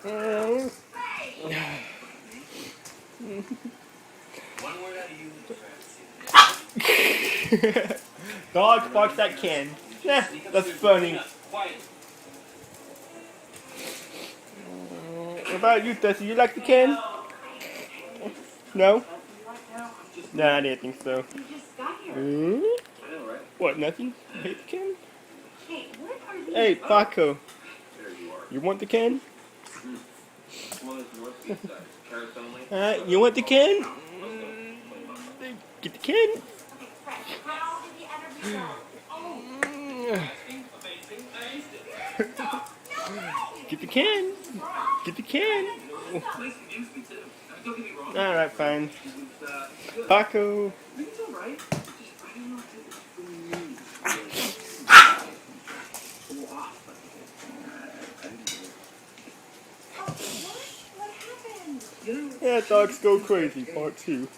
Mm. Dog barks at Ken. That's funny. What about you, Tessie? You like the Ken? No? Nah, I didn't think so. Hmm? What, nothing? You hate the Ken? Hey, Paco. You want the Ken? You want the Ken? Get the Ken. Get the Ken. Get the Ken. Alright, fine. Paco. Yeah, dogs go crazy, part 2.